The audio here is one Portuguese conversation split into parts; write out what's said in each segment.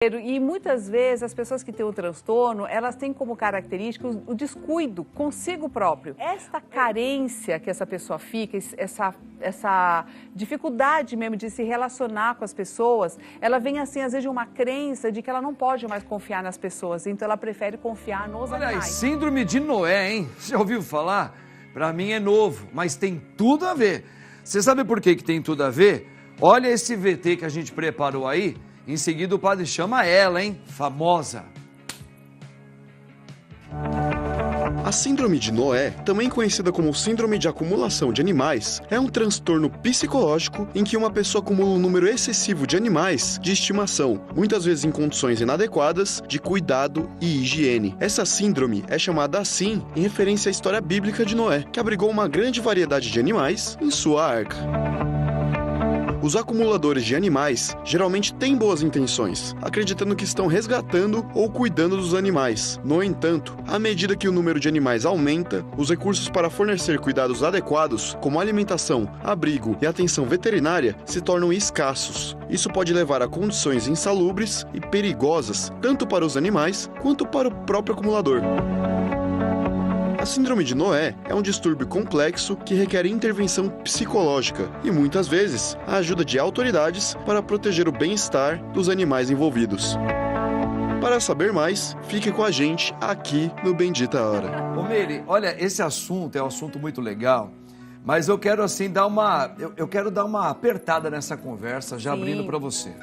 E muitas vezes as pessoas que têm o transtorno, elas têm como característica o descuido consigo próprio. Esta carência que essa pessoa fica, essa dificuldade mesmo de se relacionar com as pessoas, ela vem assim, às vezes, de uma crença de que ela não pode mais confiar nas pessoas, então ela prefere confiar nos animais. Olha aí, síndrome de Noé, hein? Você já ouviu falar? Pra mim é novo, mas tem tudo a ver. Você sabe por que tem tudo a ver? Olha esse VT que a gente preparou aí. Em seguida o padre chama ela, hein? Famosa. A síndrome de Noé, também conhecida como síndrome de acumulação de animais, é um transtorno psicológico em que uma pessoa acumula um número excessivo de animais de estimação, muitas vezes em condições inadequadas de cuidado e higiene. Essa síndrome é chamada assim em referência à história bíblica de Noé, que abrigou uma grande variedade de animais em sua arca. Os acumuladores de animais geralmente têm boas intenções, acreditando que estão resgatando ou cuidando dos animais. No entanto, à medida que o número de animais aumenta, os recursos para fornecer cuidados adequados, como alimentação, abrigo e atenção veterinária, se tornam escassos. Isso pode levar a condições insalubres e perigosas, tanto para os animais quanto para o próprio acumulador. A síndrome de Noé é um distúrbio complexo que requer intervenção psicológica e, muitas vezes, a ajuda de autoridades para proteger o bem-estar dos animais envolvidos. Para saber mais, fique com a gente aqui no Bendita Hora. Ô Meire, olha, esse assunto é um assunto muito legal, mas eu quero assim dar uma, eu quero dar uma apertada nessa conversa, já Sim. abrindo para você.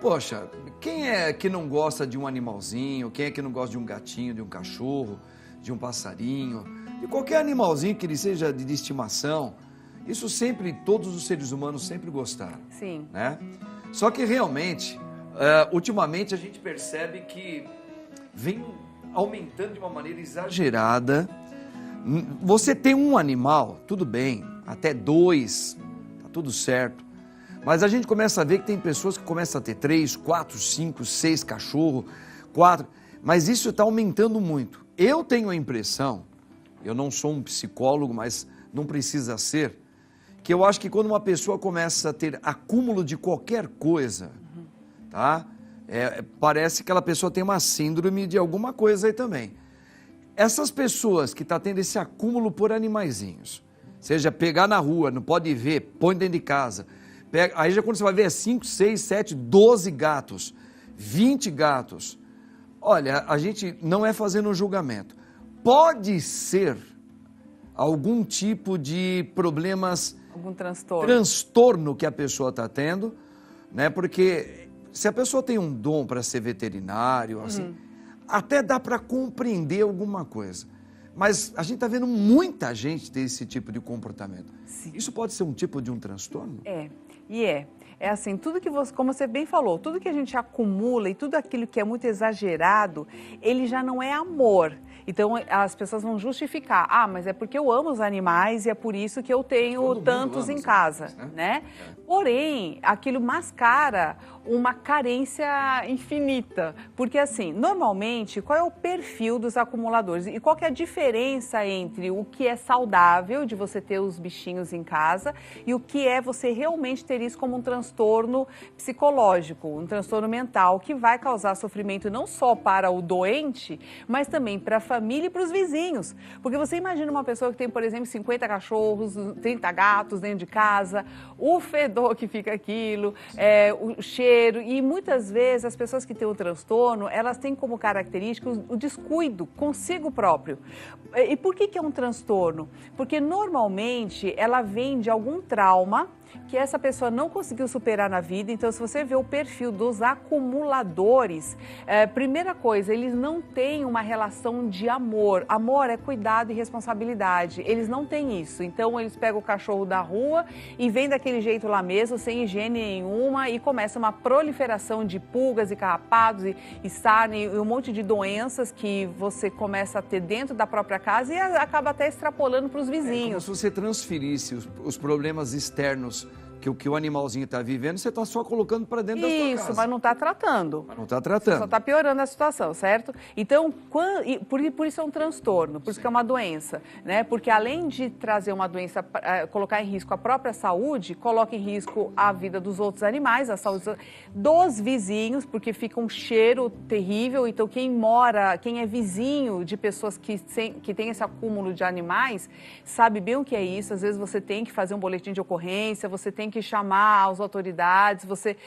Poxa, quem é que não gosta de um animalzinho? Quem é que não gosta de um gatinho, de um cachorro, de um passarinho, de qualquer animalzinho que ele seja de estimação? Isso sempre, todos os seres humanos sempre gostaram. Sim. Né? Só que realmente, ultimamente a gente percebe que vem aumentando de uma maneira exagerada. Você tem um animal, tudo bem, até 2, tá tudo certo. Mas a gente começa a ver que tem pessoas que começam a ter 3, 4, 5, 6 cachorros, 4, mas isso está aumentando muito. Eu tenho a impressão, eu não sou um psicólogo, mas não precisa ser, que eu acho que quando uma pessoa começa a ter acúmulo de qualquer coisa, tá? Parece que aquela pessoa tem uma síndrome de alguma coisa aí também. Essas pessoas que estão tendo esse acúmulo por animaizinhos, seja pegar na rua, não pode ver, põe dentro de casa, aí já quando você vai ver é 5, 6, 7, 12 gatos, 20 gatos. Olha, a gente não é fazendo um julgamento. Pode ser algum tipo de problemas, algum transtorno. Transtorno que a pessoa está tendo, né? Porque se a pessoa tem um dom para ser veterinário, assim, até dá para compreender alguma coisa. Mas a gente está vendo muita gente ter esse tipo de comportamento. Sim. Isso pode ser um tipo de um transtorno? É assim, tudo que você, como você bem falou, tudo que a gente acumula e tudo aquilo que é muito exagerado, ele já não é amor. Então as pessoas vão justificar, mas é porque eu amo os animais e é por isso que eu tenho tantos em casa, né? Porém, aquilo mascara uma carência infinita, porque assim, normalmente, qual é o perfil dos acumuladores e qual que é a diferença entre o que é saudável de você ter os bichinhos em casa e o que é você realmente ter isso como um transtorno psicológico, um transtorno mental que vai causar sofrimento não só para o doente, mas também para a família e para os vizinhos. Porque você imagina uma pessoa que tem, por exemplo, 50 cachorros, 30 gatos dentro de casa, o fedor que fica aquilo, o cheiro, e muitas vezes as pessoas que têm o transtorno, elas têm como característica o descuido consigo próprio. E por que é um transtorno? Porque normalmente ela vem de algum trauma que essa pessoa não conseguiu superar na vida. Então, se você vê o perfil dos acumuladores, primeira coisa, eles não têm uma relação de amor. Amor é cuidado e responsabilidade. Eles não têm isso. Então, eles pegam o cachorro da rua e vêm daquele jeito lá mesmo, sem higiene nenhuma, e começa uma proliferação de pulgas e carrapatos e sarna e um monte de doenças que você começa a ter dentro da própria casa e acaba até extrapolando para os vizinhos. É como se você transferisse os problemas externos que o que o animalzinho está vivendo, você está só colocando para dentro da sua casa. Isso, mas não está tratando. Mas não está tratando. Só está piorando a situação, certo? Então, por isso é um transtorno, por isso que é uma doença, né? Porque além de trazer uma doença, colocar em risco a própria saúde, coloca em risco a vida dos outros animais, a saúde dos vizinhos, porque fica um cheiro terrível. Então, quem é vizinho de pessoas que tem esse acúmulo de animais, sabe bem o que é isso. Às vezes você tem que fazer um boletim de ocorrência, você tem que chamar as autoridades, você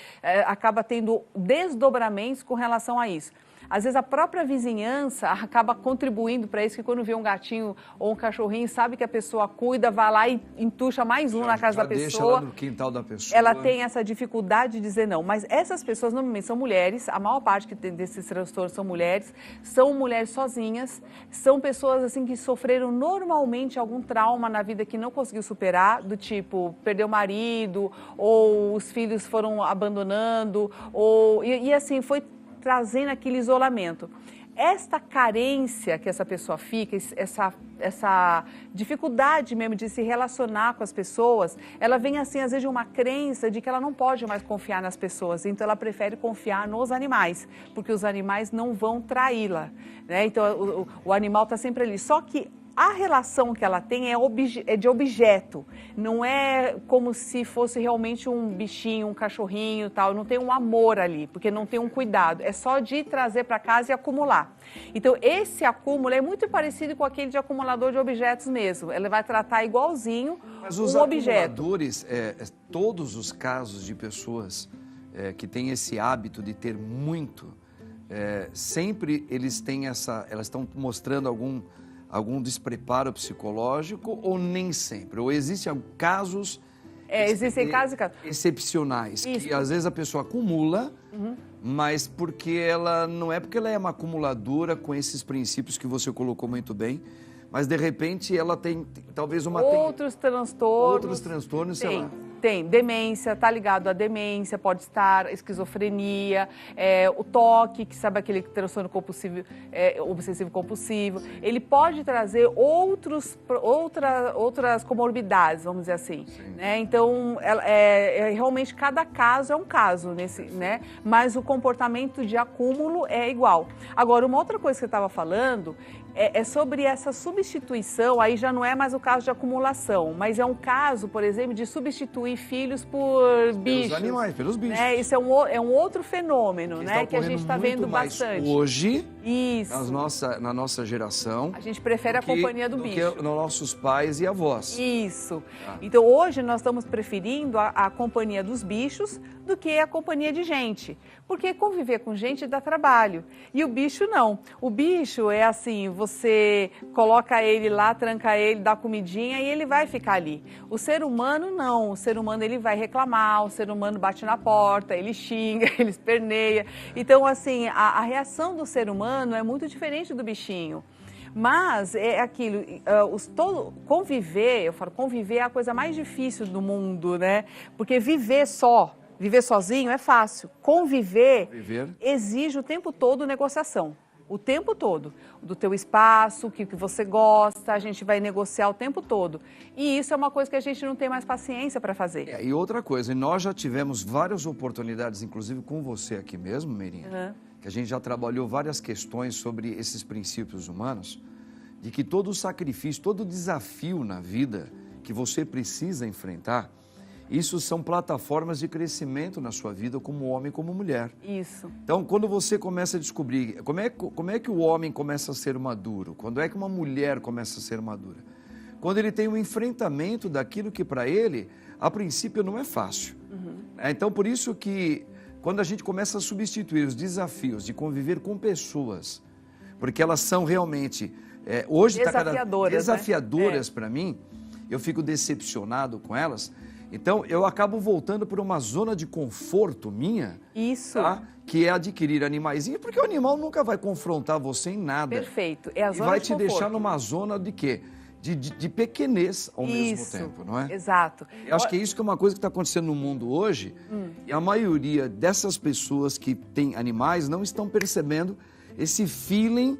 acaba tendo desdobramentos com relação a isso. Às vezes a própria vizinhança acaba contribuindo para isso, que quando vê um gatinho ou um cachorrinho, sabe que a pessoa cuida, vai lá e entuxa mais um na casa da pessoa. Deixa lá no quintal da pessoa. Ela tem essa dificuldade de dizer não. Mas essas pessoas normalmente são mulheres, a maior parte que tem desses transtornos são mulheres sozinhas, são pessoas assim que sofreram normalmente algum trauma na vida que não conseguiu superar, do tipo, perdeu o marido, ou os filhos foram abandonando, e assim, foi trazendo aquele isolamento. Esta carência que essa pessoa fica, essa dificuldade mesmo de se relacionar com as pessoas, ela vem assim, às vezes, de uma crença de que ela não pode mais confiar nas pessoas, então ela prefere confiar nos animais, porque os animais não vão traí-la, né? Então o animal está sempre ali, só que a relação que ela tem é de objeto, não é como se fosse realmente um bichinho, um cachorrinho e tal, não tem um amor ali, porque não tem um cuidado, é só de trazer para casa e acumular. Então, esse acúmulo é muito parecido com aquele de acumulador de objetos mesmo, ela vai tratar igualzinho Mas os um objeto. acumuladores, todos os casos de pessoas que têm esse hábito de ter muito, sempre eles têm elas estão mostrando algum despreparo psicológico ou nem sempre? Ou existem casos Existem casos e casos. excepcionais, Isso. que às vezes a pessoa acumula, mas porque ela não é porque ela é uma acumuladora com esses princípios que você colocou muito bem, mas de repente ela tem talvez outros transtornos, sei lá. Tem demência, tá ligado à demência, pode estar esquizofrenia, o toque, que sabe aquele transtorno compulsivo, obsessivo compulsivo. Ele pode trazer outras comorbidades, vamos dizer assim, né? Então, realmente cada caso é um caso né? Mas o comportamento de acúmulo é igual. Agora, uma outra coisa que você estava falando é sobre essa substituição. Aí já não é mais o caso de acumulação, mas é um caso, por exemplo, de substituir filhos por bichos. Pelos animais, pelos bichos. Isso é um outro fenômeno, né, que a gente está vendo bastante. Hoje, isso. Na nossa geração, a gente prefere a companhia do bicho. Do que nossos pais e avós. Isso. Então, hoje nós estamos preferindo a companhia dos bichos do que a companhia de gente. Porque conviver com gente dá trabalho. E o bicho não. O bicho é assim, você coloca ele lá, tranca ele, dá comidinha e ele vai ficar ali. O ser humano não. O ser humano ele vai reclamar, o ser humano bate na porta, ele xinga, ele esperneia. Então, assim, a reação do ser humano é muito diferente do bichinho. Mas é aquilo, conviver, eu falo, conviver é a coisa mais difícil do mundo, né? Porque viver sozinho é fácil. Conviver exige o tempo todo negociação. O tempo todo. Do teu espaço, o que você gosta, a gente vai negociar o tempo todo. E isso é uma coisa que a gente não tem mais paciência para fazer. E outra coisa, nós já tivemos várias oportunidades, inclusive com você aqui mesmo, Meirinha, que a gente já trabalhou várias questões sobre esses princípios humanos, de que todo sacrifício, todo desafio na vida que você precisa enfrentar, isso são plataformas de crescimento na sua vida como homem e como mulher. Isso. Então, quando você começa a descobrir como é que o homem começa a ser maduro, quando é que uma mulher começa a ser madura? Quando ele tem um enfrentamento daquilo que para ele, a princípio, não é fácil. Então, por isso que quando a gente começa a substituir os desafios de conviver com pessoas, porque elas são realmente, hoje desafiadoras para mim, eu fico decepcionado com elas. Então, eu acabo voltando por uma zona de conforto minha, tá? Que é adquirir animaizinhos, porque o animal nunca vai confrontar você em nada. Perfeito, é a zona de conforto. E vai te deixar numa zona de quê? De pequenez ao mesmo tempo, não é? Exato. Eu acho que é isso que é uma coisa que está acontecendo no mundo hoje, e a maioria dessas pessoas que têm animais não estão percebendo esse feeling,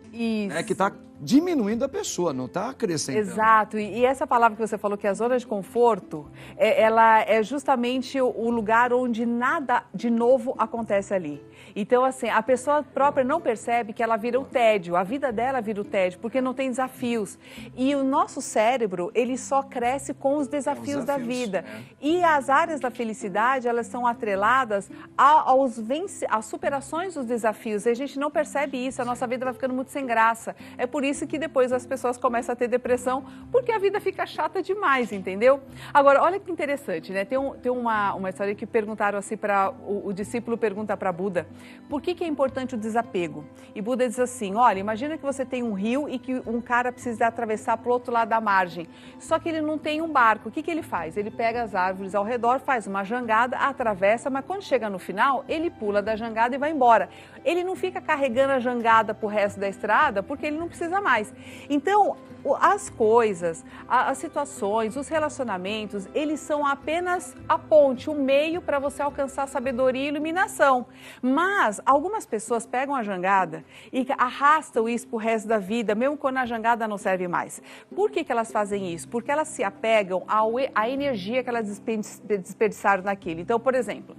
né, que está diminuindo a pessoa, não está acrescentando. Exato, e essa palavra que você falou, que é a zona de conforto, ela é justamente o lugar onde nada de novo acontece ali. Então, assim, a pessoa própria não percebe que ela vira o tédio, a vida dela vira o tédio, porque não tem desafios. E o nosso cérebro, ele só cresce com os desafios da vida. E as áreas da felicidade, elas são atreladas às superações dos desafios. E a gente não percebe isso, a nossa vida vai ficando muito sem graça. É por isso que depois as pessoas começam a ter depressão, porque a vida fica chata demais, entendeu? Agora, olha que interessante, né? Tem uma história que perguntaram assim, o discípulo pergunta para Buda, por que é importante o desapego? E Buda diz assim, olha, imagina que você tem um rio e que um cara precisa atravessar para o outro lado da margem, só que ele não tem um barco. O que ele faz? Ele pega as árvores ao redor, faz uma jangada, atravessa, mas quando chega no final, ele pula da jangada e vai embora. Ele não fica carregando a jangada para o resto da estrada, porque ele não precisa mais. Então, as coisas, as situações, os relacionamentos, eles são apenas a ponte, o meio para você alcançar sabedoria e iluminação. Mas algumas pessoas pegam a jangada e arrastam isso para o resto da vida, mesmo quando a jangada não serve mais. Por que elas fazem isso? Porque elas se apegam à energia que elas desperdiçaram naquilo. Então, por exemplo,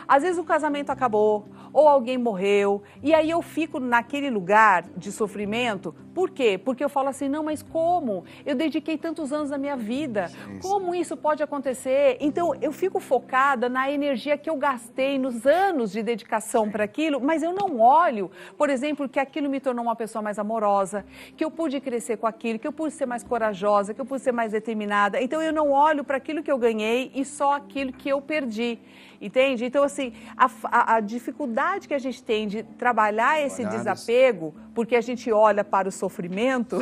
às vezes o casamento acabou ou alguém morreu e aí eu fico naquele lugar de sofrimento. Por quê? Porque eu falo assim, não, mas como? Eu dediquei tantos anos da minha vida. Como isso pode acontecer? Então eu fico focada na energia que eu gastei nos anos de dedicação para aquilo, mas eu não olho, por exemplo, que aquilo me tornou uma pessoa mais amorosa, que eu pude crescer com aquilo, que eu pude ser mais corajosa, que eu pude ser mais determinada. Então eu não olho para aquilo que eu ganhei e só aquilo que eu perdi. Entende? Então, assim, a dificuldade que a gente tem de trabalhar esse desapego, porque a gente olha para o sofrimento,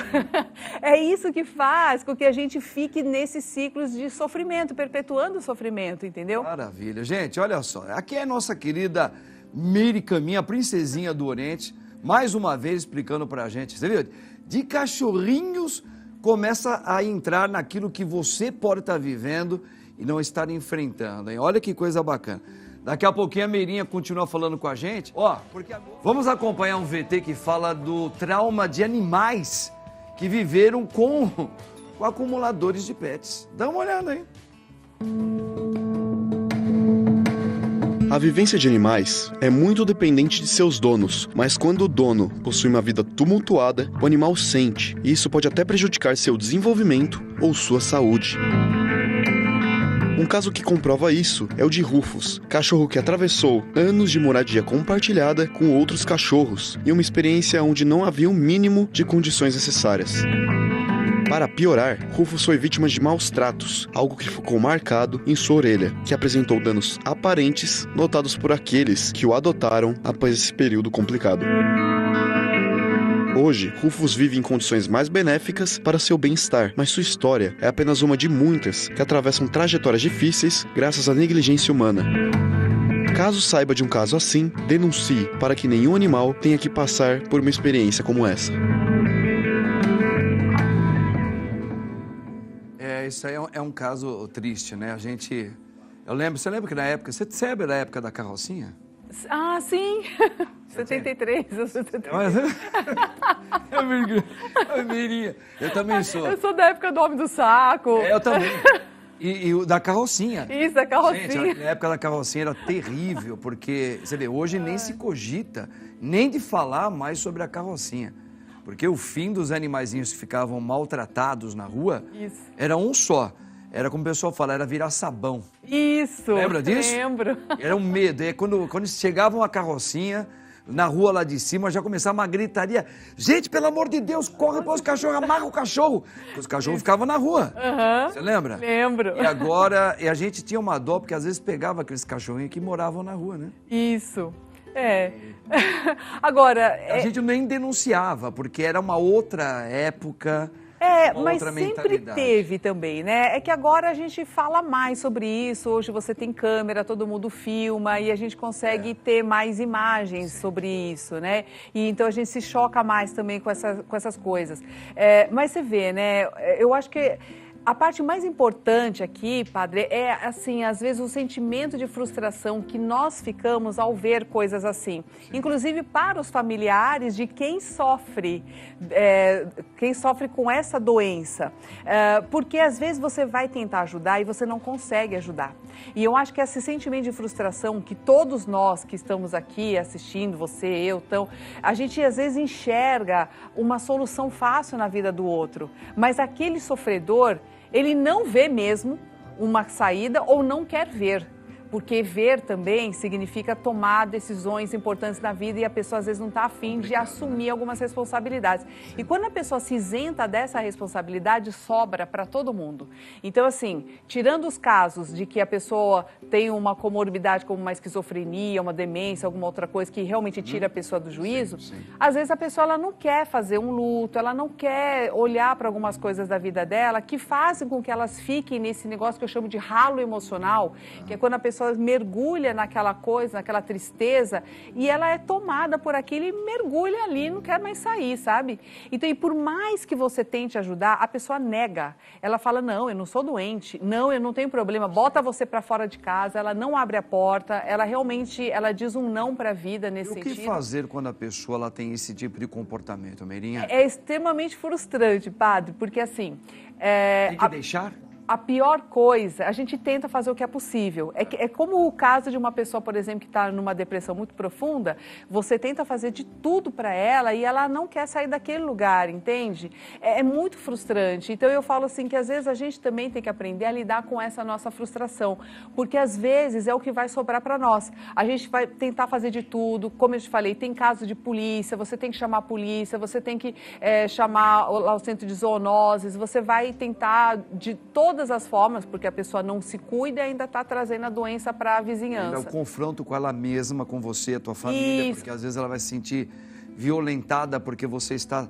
é isso que faz com que a gente fique nesses ciclos de sofrimento, perpetuando o sofrimento, entendeu? Maravilha. Gente, olha só, aqui é a nossa querida Miri Caminha, a princesinha do Oriente, mais uma vez explicando pra gente, você viu? De cachorrinhos começa a entrar naquilo que você pode estar vivendo e não estar enfrentando, hein? Olha que coisa bacana. Daqui a pouquinho a Meirinha continua falando com a gente. Ó, vamos acompanhar um VT que fala do trauma de animais que viveram com acumuladores de pets. Dá uma olhada aí. A vivência de animais é muito dependente de seus donos, mas quando o dono possui uma vida tumultuada, o animal sente, e isso pode até prejudicar seu desenvolvimento ou sua saúde. Um caso que comprova isso é o de Rufus, cachorro que atravessou anos de moradia compartilhada com outros cachorros e uma experiência onde não havia um mínimo de condições necessárias. Para piorar, Rufus foi vítima de maus tratos, algo que ficou marcado em sua orelha, que apresentou danos aparentes notados por aqueles que o adotaram após esse período complicado. Hoje, Rufus vive em condições mais benéficas para seu bem-estar, mas sua história é apenas uma de muitas que atravessam trajetórias difíceis graças à negligência humana. Caso saiba de um caso assim, denuncie para que nenhum animal tenha que passar por uma experiência como essa. Isso aí é um caso triste, né? Você lembra que na época, você sabe da época da carrocinha? Ah, sim! 73. Mirinha, eu também sou. Eu sou da época do Homem do Saco. Eu também. E o da carrocinha. Isso, da carrocinha. Gente, na época da carrocinha era terrível, porque, você vê, hoje nem se cogita, nem de falar mais sobre a carrocinha. Porque o fim dos animaizinhos que ficavam maltratados na rua era um só. Era como o pessoal fala, era virar sabão. Isso. Lembra disso? Lembro. Era um medo. E quando chegavam a carrocinha, na rua lá de cima, já começava uma gritaria. Gente, pelo amor de Deus, corre para os cachorros, amarra o cachorro. Porque os cachorros ficavam na rua. Você lembra? Lembro. E agora, a gente tinha uma dó, porque às vezes pegava aqueles cachorrinhos que moravam na rua, né? Isso. Agora... A gente nem denunciava, porque era uma outra época... mas sempre teve também, né? É que agora a gente fala mais sobre isso, hoje você tem câmera, todo mundo filma e a gente consegue ter mais imagens sobre isso, né? E então a gente se choca mais também com essas coisas. Mas você vê, né? Eu acho que A parte mais importante aqui, padre, é assim, às vezes o sentimento de frustração que nós ficamos ao ver coisas assim. Sim. Inclusive para os familiares de quem sofre com essa doença. Porque às vezes você vai tentar ajudar e você não consegue ajudar. E eu acho que esse sentimento de frustração que todos nós que estamos aqui assistindo, você, eu, então, a gente às vezes enxerga uma solução fácil na vida do outro, mas aquele sofredor, ele não vê mesmo uma saída ou não quer ver. Porque ver também significa tomar decisões importantes na vida e a pessoa às vezes não está afim de assumir algumas responsabilidades. E quando a pessoa se isenta dessa responsabilidade, sobra para todo mundo. Então, assim, tirando os casos de que a pessoa tem uma comorbidade como uma esquizofrenia, uma demência, alguma outra coisa que realmente tira a pessoa do juízo, sim. Às vezes a pessoa ela não quer fazer um luto, ela não quer olhar para algumas coisas da vida dela que fazem com que elas fiquem nesse negócio que eu chamo de ralo emocional, que é quando a pessoa mergulha naquela coisa, naquela tristeza, e ela é tomada por aquilo e mergulha ali, não quer mais sair, sabe? Então, e por mais que você tente ajudar, a pessoa nega. Ela fala, não, eu não sou doente, não, eu não tenho problema, bota você para fora de casa, ela não abre a porta, ela realmente, ela diz um não para a vida nesse sentido. O que fazer quando a pessoa ela tem esse tipo de comportamento, Meirinha? É extremamente frustrante, padre, porque assim... Tem que deixar? A pior coisa, a gente tenta fazer o que é possível. É como o caso de uma pessoa, por exemplo, que está numa depressão muito profunda, você tenta fazer de tudo para ela e ela não quer sair daquele lugar, entende? É muito frustrante. Então eu falo assim que às vezes a gente também tem que aprender a lidar com essa nossa frustração, porque às vezes é o que vai sobrar para nós. A gente vai tentar fazer de tudo, como eu te falei, tem caso de polícia, você tem que chamar a polícia, você tem que chamar o centro de zoonoses, você vai tentar de todas as formas, porque a pessoa não se cuida e ainda está trazendo a doença para a vizinhança. Ainda é o confronto com ela mesma, com você, a tua família, porque às vezes ela vai se sentir violentada porque você está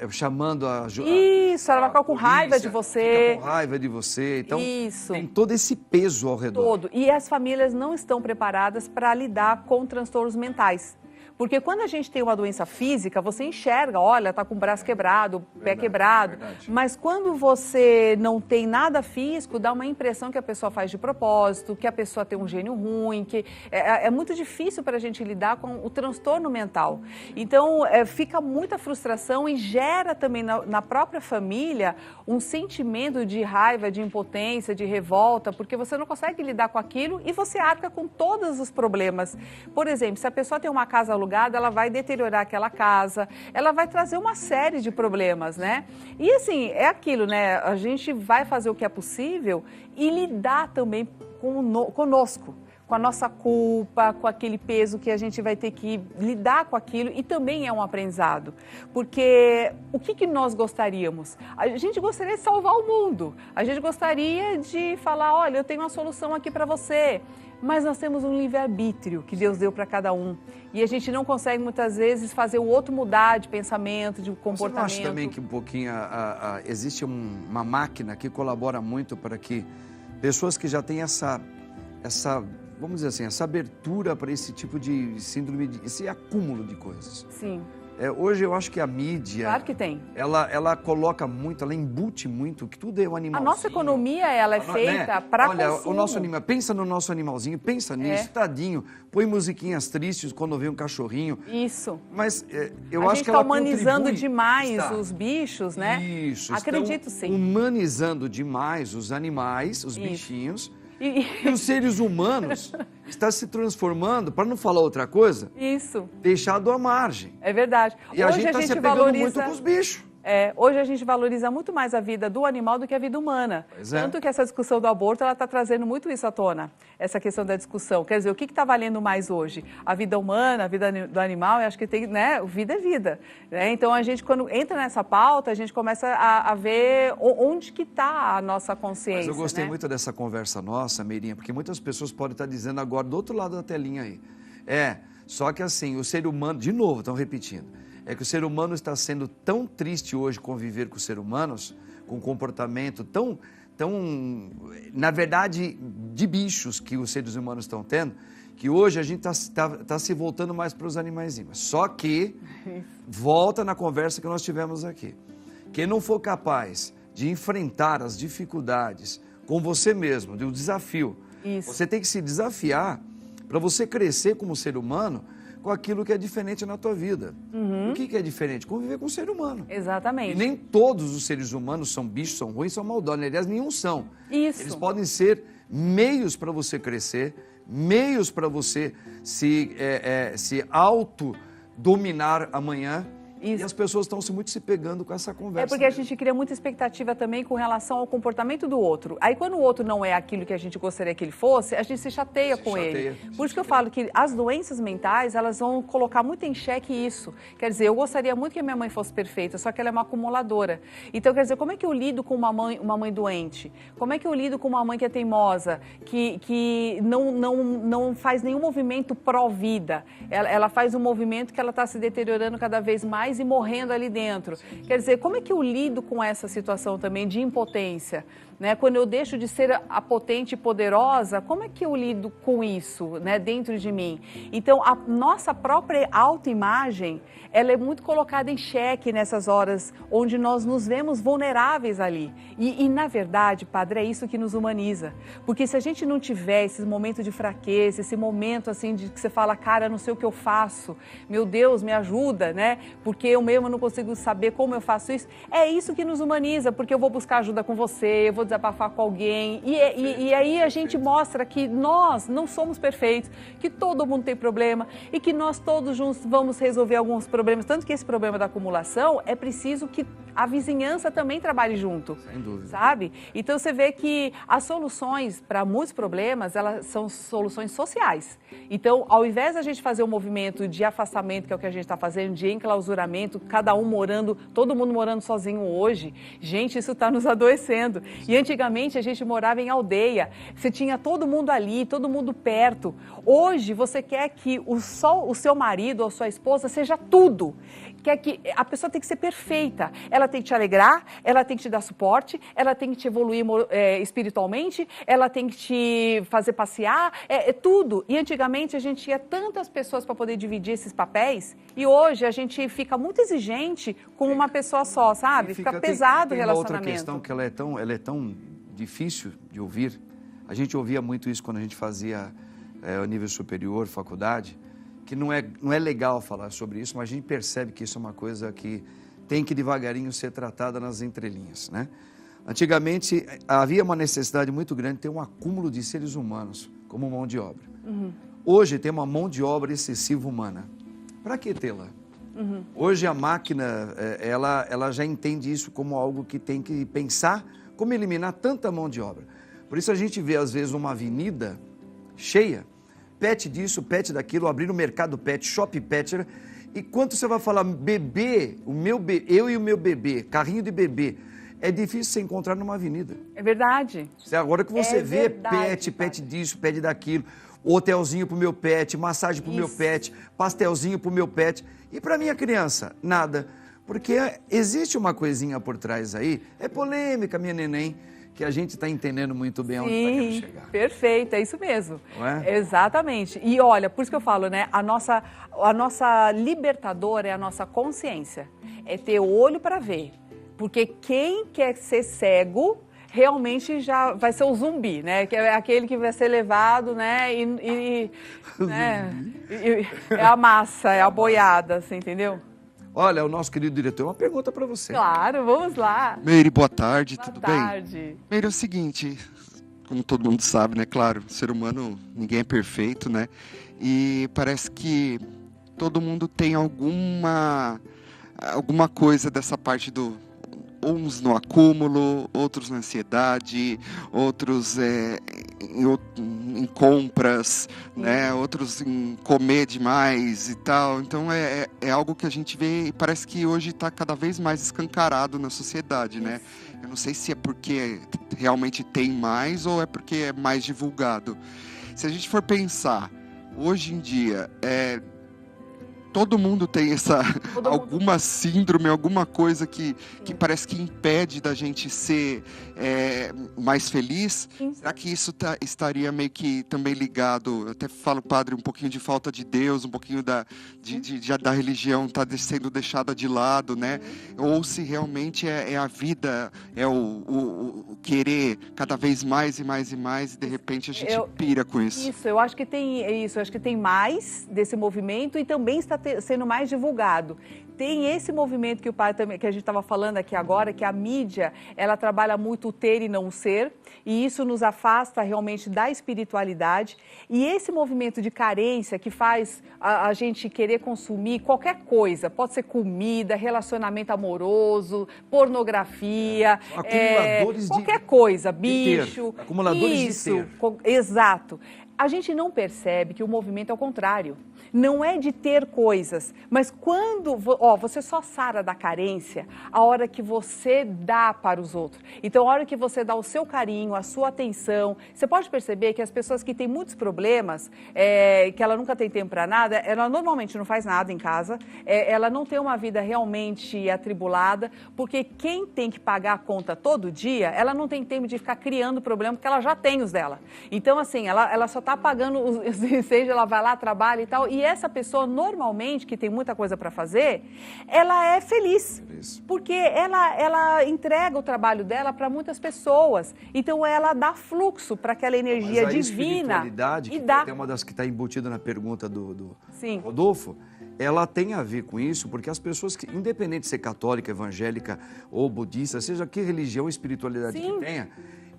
chamando a... Isso, ela vai ficar com raiva de você. Fica com raiva de você, então isso. Tem todo esse peso ao redor. Todo, e as famílias não estão preparadas para lidar com transtornos mentais. Porque quando a gente tem uma doença física, você enxerga, olha, está com o braço quebrado, o pé quebrado. Verdade. Mas quando você não tem nada físico, dá uma impressão que a pessoa faz de propósito, que a pessoa tem um gênio ruim, que é muito difícil para a gente lidar com o transtorno mental. Então, fica muita frustração e gera também na própria família um sentimento de raiva, de impotência, de revolta, porque você não consegue lidar com aquilo e você arca com todos os problemas. Por exemplo, se a pessoa tem uma casa alugada, ela vai deteriorar aquela casa, ela vai trazer uma série de problemas, né? E assim, é aquilo, né? A gente vai fazer o que é possível e lidar também conosco, com a nossa culpa, com aquele peso que a gente vai ter que lidar com aquilo e também é um aprendizado. Porque o que nós gostaríamos? A gente gostaria de salvar o mundo, a gente gostaria de falar, olha, eu tenho uma solução aqui para você. Mas nós temos um livre-arbítrio que Deus deu para cada um. E a gente não consegue, muitas vezes, fazer o outro mudar de pensamento, de comportamento. Você não acha também que um pouquinho existe uma máquina que colabora muito para que pessoas que já têm essa vamos dizer assim, essa abertura para esse tipo de síndrome, esse acúmulo de coisas? Sim. Hoje eu acho que a mídia... Claro que tem. Ela coloca muito, ela embute muito, que tudo é um animalzinho. A nossa economia, ela é feita para consumo. Olha, o nosso animal, pensa no nosso animalzinho, pensa nisso, tadinho. Põe musiquinhas tristes quando vê um cachorrinho. Isso. Mas eu acho que ela contribui... A gente está humanizando demais os bichos, né? Isso. Acredito, sim. Humanizando demais os animais, os bichinhos. E os seres humanos estão se transformando, para não falar outra coisa, deixado à margem. É verdade. E hoje a gente está se apegando muito com os bichos. Hoje a gente valoriza muito mais a vida do animal do que a vida humana. Tanto que essa discussão do aborto, ela está trazendo muito isso à tona, essa questão da discussão. Quer dizer, o que está valendo mais hoje? A vida humana, a vida do animal? Eu acho que tem, né? Vida é vida. Né? Então, a gente, quando entra nessa pauta, a gente começa a ver onde que está a nossa consciência. Mas eu gostei muito dessa conversa nossa, Meirinha, porque muitas pessoas podem estar dizendo agora, do outro lado da telinha aí. Só que assim, o ser humano, de novo, estão repetindo, é que o ser humano está sendo tão triste hoje conviver com os seres humanos, com um comportamento tão, na verdade, de bichos que os seres humanos estão tendo, que hoje a gente está se voltando mais para os animaizinhos. Só que volta na conversa que nós tivemos aqui. Quem não for capaz de enfrentar as dificuldades com você mesmo, de um desafio. Isso. Você tem que se desafiar para você crescer como ser humano com aquilo que é diferente na tua vida. O que é diferente? Conviver com o ser humano. Exatamente. E nem todos os seres humanos são bichos, são ruins, são maldosos. Aliás, nenhum são. Isso. Eles podem ser meios para você crescer, meios para você se autodominar amanhã. Isso. E as pessoas estão muito se pegando com essa conversa. É porque a gente cria muita expectativa também com relação ao comportamento do outro. Aí quando o outro não é aquilo que a gente gostaria que ele fosse, a gente se chateia com ele. Por isso que eu falo que as doenças mentais, elas vão colocar muito em xeque isso. Quer dizer, eu gostaria muito que a minha mãe fosse perfeita, só que ela é uma acumuladora. Então, quer dizer, como é que eu lido com uma mãe doente? Como é que eu lido com uma mãe que é teimosa, que não faz nenhum movimento pró-vida? Ela faz um movimento que ela está se deteriorando cada vez mais e morrendo ali dentro. Quer dizer, como é que eu lido com essa situação também de impotência? Né? Quando eu deixo de ser a potente e poderosa, como é que eu lido com isso, né, dentro de mim? Então, a nossa própria autoimagem, ela é muito colocada em xeque nessas horas onde nós nos vemos vulneráveis ali. E na verdade, Padre, é isso que nos humaniza. Porque se a gente não tiver esse momento de fraqueza, esse momento assim de que você fala, cara, não sei o que eu faço, meu Deus, me ajuda, né? Porque eu mesmo não consigo saber como eu faço isso. É isso que nos humaniza, porque eu vou buscar ajuda com você, eu vou desabafar com alguém. E aí a gente mostra que nós não somos perfeitos, que todo mundo tem problema e que nós todos juntos vamos resolver alguns problemas. Tanto que esse problema da acumulação é preciso que a vizinhança também trabalhe junto. Sem dúvida. Sabe? Então você vê que as soluções para muitos problemas, elas são soluções sociais. Então, ao invés da gente fazer um movimento de afastamento, que é o que a gente está fazendo, de enclausuramento, cada um morando, todo mundo morando sozinho hoje, gente, isso está nos adoecendo. E antigamente a gente morava em aldeia, você tinha todo mundo ali, todo mundo perto. Hoje você quer que o seu marido ou sua esposa seja tudo. Quer que a pessoa tem que ser perfeita, ela tem que te alegrar, ela tem que te dar suporte, ela tem que te evoluir espiritualmente, ela tem que te fazer passear, tudo. E antigamente a gente tinha tantas pessoas para poder dividir esses papéis e hoje a gente fica muito exigente com uma pessoa só, sabe? Fica pesado o relacionamento. Tem outra questão que ela é tão difícil de ouvir. A gente ouvia muito isso quando a gente fazia o nível superior, faculdade, que não é legal falar sobre isso, mas a gente percebe que isso é uma coisa que tem que devagarinho ser tratada nas entrelinhas, né? Antigamente havia uma necessidade muito grande de ter um acúmulo de seres humanos como mão de obra. Hoje tem uma mão de obra excessiva humana. Para que tê-la? Hoje a máquina, ela já entende isso como algo que tem que pensar como eliminar tanta mão de obra. Por isso a gente vê às vezes uma avenida cheia, pet disso, pet daquilo, abrir o mercado pet, shop pet, e quanto você vai falar bebê, eu e o meu bebê, carrinho de bebê, é difícil você encontrar numa avenida. É verdade. Agora que você vê verdade, pet disso, pet daquilo, hotelzinho pro meu pet, massagem pro meu pet, pastelzinho pro meu pet, e pra minha criança, nada. Porque existe uma coisinha por trás aí, é polêmica, minha neném, que a gente está entendendo muito bem onde está querendo chegar. Perfeito, é isso mesmo. Não é? Exatamente. E olha, por isso que eu falo, né? A nossa libertadora é a nossa consciência. É ter o olho para ver. Porque quem quer ser cego realmente já vai ser o zumbi, né? Que é aquele que vai ser levado, né? É a massa, é a boiada, você entendeu? Olha, o nosso querido diretor, uma pergunta para você. Claro, vamos lá. Meire, boa tarde, Boa tudo tarde. bem? Meire, é o seguinte, como todo mundo sabe, né? Claro, ser humano, ninguém é perfeito, né? E parece que todo mundo tem alguma coisa dessa parte do... Uns no acúmulo, outros na ansiedade, outros em compras, né? Outros em comer demais e tal. Então é algo que a gente vê e parece que hoje está cada vez mais escancarado na sociedade, né? Eu não sei se é porque realmente tem mais ou é porque é mais divulgado. Se a gente for pensar, hoje em dia, todo mundo tem alguma mundo. síndrome, alguma coisa que parece que impede da gente ser mais feliz. Sim. Será que isso estaria meio que também ligado, eu até falo, padre, um pouquinho de falta de Deus, um pouquinho da religião tá sendo deixada de lado, né? Ou se realmente é a vida, é o querer cada vez mais e mais e mais, e de repente a gente pira com isso. Isso, eu acho que tem mais desse movimento e também está sendo mais divulgado. Tem esse movimento que o pai também, que a gente estava falando aqui agora, que a mídia, ela trabalha muito o ter e não o ser, e isso nos afasta realmente da espiritualidade. E esse movimento de carência que faz a gente querer consumir qualquer coisa, pode ser comida, relacionamento amoroso, pornografia, acumuladores qualquer coisa, bicho. De ter. Acumuladores isso, de ter. Exato. A gente não percebe que o movimento é o contrário. Não é de ter coisas, mas quando você só sara da carência a hora que você dá para os outros. Então, a hora que você dá o seu carinho, a sua atenção, você pode perceber que as pessoas que têm muitos problemas, que ela nunca tem tempo para nada, ela normalmente não faz nada em casa, ela não tem uma vida realmente atribulada, porque quem tem que pagar a conta todo dia, ela não tem tempo de ficar criando problema, porque ela já tem os dela. Então, assim, ela só está pagando os ensejos, ela vai lá, trabalha e tal, e essa pessoa, normalmente, que tem muita coisa para fazer, ela é feliz, porque ela entrega o trabalho dela para muitas pessoas, então ela dá fluxo para aquela energia divina. Espiritualidade, que dá. é uma das que está embutida na pergunta do Sim. Rodolfo, ela tem a ver com isso, porque as pessoas que, independente de ser católica, evangélica ou budista, seja que religião ou espiritualidade Sim. que tenha,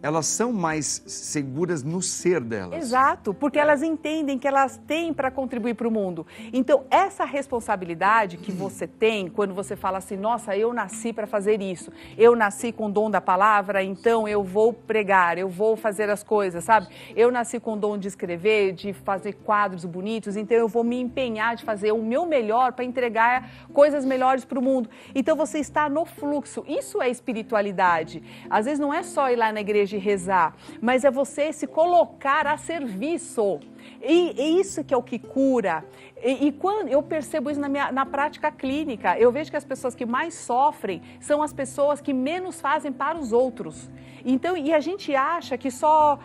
elas são mais seguras no ser delas. Exato, porque elas entendem que elas têm para contribuir para o mundo. Então, essa responsabilidade que você tem, quando você fala assim, nossa, eu nasci para fazer isso, eu nasci com o dom da palavra, então eu vou pregar, eu vou fazer as coisas, sabe? Eu nasci com o dom de escrever, de fazer quadros bonitos, então eu vou me empenhar de fazer o meu melhor para entregar coisas melhores para o mundo. Então, você está no fluxo. Isso é espiritualidade. Às vezes não é só ir lá na igreja de rezar, mas é você se colocar a serviço. E isso que é o que cura. E quando eu percebo isso na prática clínica, eu vejo que as pessoas que mais sofrem são as pessoas que menos fazem para os outros. Então, e a gente acha que só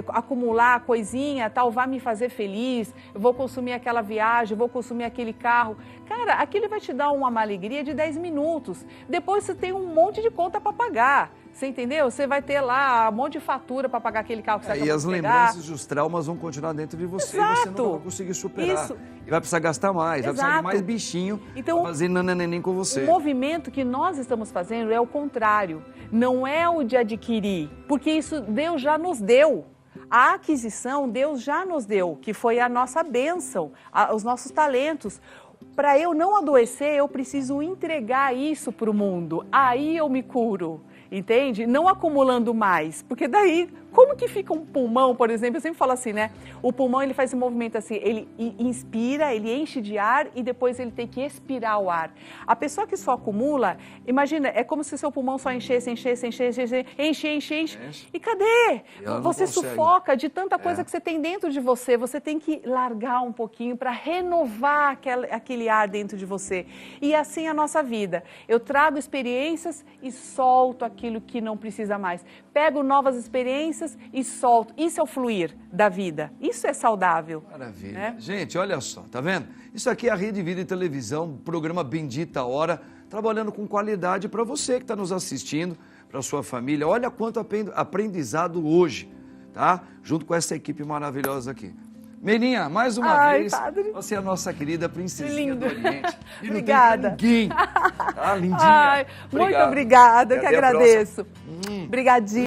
acumular coisinha, tal, vai me fazer feliz, eu vou consumir aquela viagem, vou consumir aquele carro. Cara, aquilo vai te dar uma alegria de 10 minutos. Depois você tem um monte de conta para pagar. Você entendeu? Você vai ter lá um monte de fatura para pagar aquele carro que você acabou de pegar. E as lembranças e os traumas vão continuar dentro de você. Exato. E você não vai conseguir superar. Isso. E vai precisar gastar mais, Exato. vai precisar de mais bichinho então, para fazer nananeném com você. O movimento que nós estamos fazendo é o contrário. Não é o de adquirir, porque isso Deus já nos deu. A aquisição Deus já nos deu, que foi a nossa bênção, os nossos talentos. Para eu não adoecer, eu preciso entregar isso para o mundo. Aí eu me curo. Entende? Não acumulando mais, porque daí, como que fica um pulmão, por exemplo, eu sempre falo assim, né? O pulmão, ele faz esse movimento assim, ele inspira, ele enche de ar e depois ele tem que expirar o ar. A pessoa que só acumula, imagina, é como se seu pulmão só enche. E cadê? Você sufoca de tanta coisa que você tem dentro de você, você tem que largar um pouquinho para renovar aquele ar dentro de você. E assim a nossa vida. Eu trago experiências e solto aquilo que não precisa mais. Pego novas experiências e solto. Isso é o fluir da vida. Isso é saudável. Maravilha. Né? Gente, olha só, tá vendo? Isso aqui é a Rede Vida e Televisão, programa Bendita Hora, trabalhando com qualidade para você que está nos assistindo, para sua família. Olha quanto aprendizado hoje, tá? Junto com essa equipe maravilhosa aqui. Meninha, mais uma vez, padre. você é a nossa querida princesinha do Oriente. E Obrigada. Não tem ninguém. Tá, lindinha. Ai, muito obrigada, eu que agradeço. Obrigadinho.